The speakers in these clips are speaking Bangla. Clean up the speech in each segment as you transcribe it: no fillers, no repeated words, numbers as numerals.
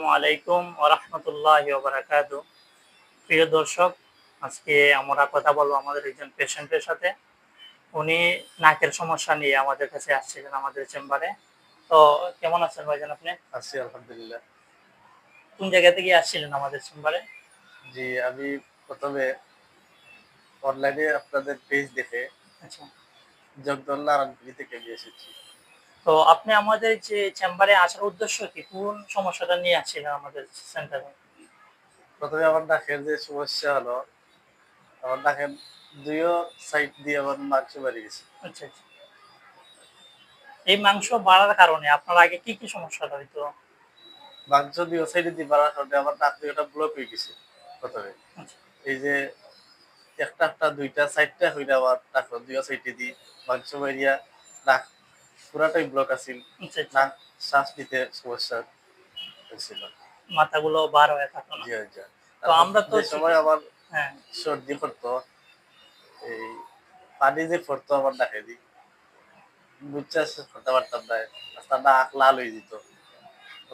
আসসালামু আলাইকুম ওয়া রাহমাতুল্লাহি ওয়া বারাকাতুহু। প্রিয় দর্শক, আজকে আমরা কথা বলবো আমাদের একজন পেশেন্টের সাথে। উনি নাকের সমস্যা নিয়ে আমাদের কাছে আসছিলেন আমাদের চেম্বারে। তো কেমন আছেন ভাইজান আপনি? আছি আলহামদুলিল্লাহ। কোন জায়গা থেকে আসছিলেন আমাদের চেম্বারে? জি, আমি ১ম এ অনলাইনে আপনাদের পেজ দেখে আচ্ছা। জগদল নারায়ণপুরি থেকে আমি এসেছি। তো আপনি আমাদের যে চেম্বারে আসার উদ্দেশ্য কি? কোন সমস্যাটা নিয়ে আসছিলেন আমাদের সেন্টারে? ১ম এ আমার নাকের যে সমস্যা হলো, আমার নাকের ২ সাইড দিয়ে আমার মাংস বেরিয়ে গেছে। আচ্ছা, আচ্ছা। এই মাংস বাড়ার কারণে আপনার আগে কি সমস্যাটা হইতো? মাংস ২ সাইডে দিয়ে বাড়ার কারণে আমার নাক ২ টা ব্লক হয়ে গেছে ১ম এ। আচ্ছা, এই যে একটা ২টা সাইডটা হইলে আমার নাকের ২ সাইডে দিয়ে মাংস বেরিয়া নাক পুরাটাই ব্লক আছিল। আচ্ছা, আচ্ছা। নাক শ্বাস নিতে সমস্যা হয়েছিল। মাথাগুলো বার হয়ে থাকতো না। জি, জি। তো তারপর আমরা তো যে সময় আমার হ্যাঁ। সর্দি করতো, এই পানি যে পড়তো আমার নাকে দিয়ে, বুঝছা করতে পারতাম না। রাস্তা নাক লাল হয়ে যেত।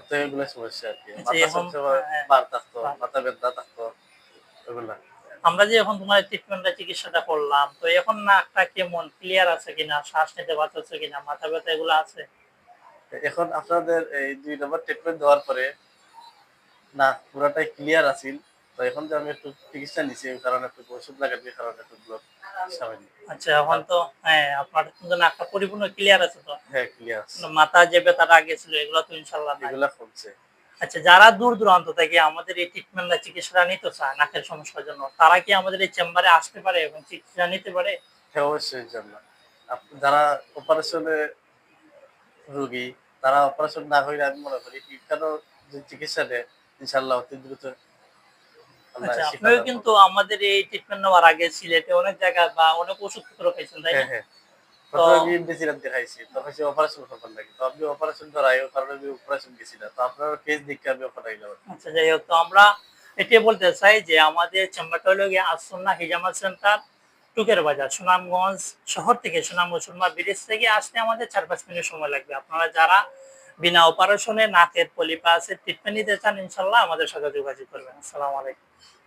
তো এগুলো সমস্যা আরকি। আচ্ছা মাথা এখন সবসময় হ্যাঁ, ভার থাকতো, বাহ! মাথা ব্যথা থাকতো, এগুলা। আমরা যে এখন তোমার ট্রিটমেন্টটা চিকিৎসাটা করলাম, তো এখন নাকটা কেমন ক্লিয়ার আছে কিনা? শ্বাস নিতে পারতেছো কিনা? মাথা ব্যথা এগুলো আছে? এখন আপনাদের এই ২ নম্বর ট্রিটমেন্ট দেওয়ার পরে নাক পুরাটাই ক্লিয়ার আছিল। তো এখন যে আমি একটু চিকিৎসা নিছি, এই কারণে একটু ওষুধ লাগার কারণে একটু ব্লক সামান্য। আচ্ছা এখন তার তো হ্যাঁ, আপনার কিন্তু নাকটা পরিপূর্ণ ক্লিয়ার আছে তো? হ্যাঁ, ক্লিয়ার আছে। মাথা যে ব্যথাটা আগে ছিল এগুলো তো ইনশাআল্লাহ নাই। এগুলা কমছে। আচ্ছা যারা দূর-দূরান্ত থেকে আমাদের এই ট্রিটমেন্টটা চিকিৎসাটা নিতে চায় নাকের সমস্যার জন্য, তারা কি আমাদের এই চেম্বারে আসতে পারে এবং চিকিৎসা নিতে পারে? হ্যাঁ, অবশ্যই ইনশাআল্লাহ। যারা অপারেশনে রোগী, তারা অপারেশন না হইলে আমি মনে করি এখানেও যে চিকিৎসা দেয়, ইনশাআল্লাহ অতি দ্রুত আল্লাহ আচ্ছা শিফা আপনিও দান কিন্তু করবে। আমাদের এই ট্রিটমেন্ট নেওয়ার আগে সিলেটে অনেক জায়গায় বা অনেক ওষুধপত্র খাইছেন, তাই হ্যাঁ, না? হ্যাঁ। তো ১ম এ আমি এমডি সিরাপ দেখাইছি। তো কইছে অপারেশন করবার লাগে। তো আমি অপারেশন করাই, ওই কারণে আমি অপারেশন গেছি না। তো আপনার কেস দেখে আমি করাইলাম আরকি। আচ্ছা যাই হোক, তো আমরা এটাই বলতে চাই যে আমাদের চেম্বারটা হলো গিয়ে আসন্না হিজামা সেন্টার, টুকের বাজার, সুনামগঞ্জ শহর থেকে, সুনামগঞ্জ সুরমা ব্রিজ থেকে আসতে আমাদের ৪-৫ মিনিট সময় লাগবে। আপনারা যারা বিনা অপারেশনে নাকের পলিপাসের ট্রিটমেন্ট নিতে চান ইনশাআল্লাহ আমাদের সাথে যোগাযোগ করবেন। আসসালামু আলাইকুম।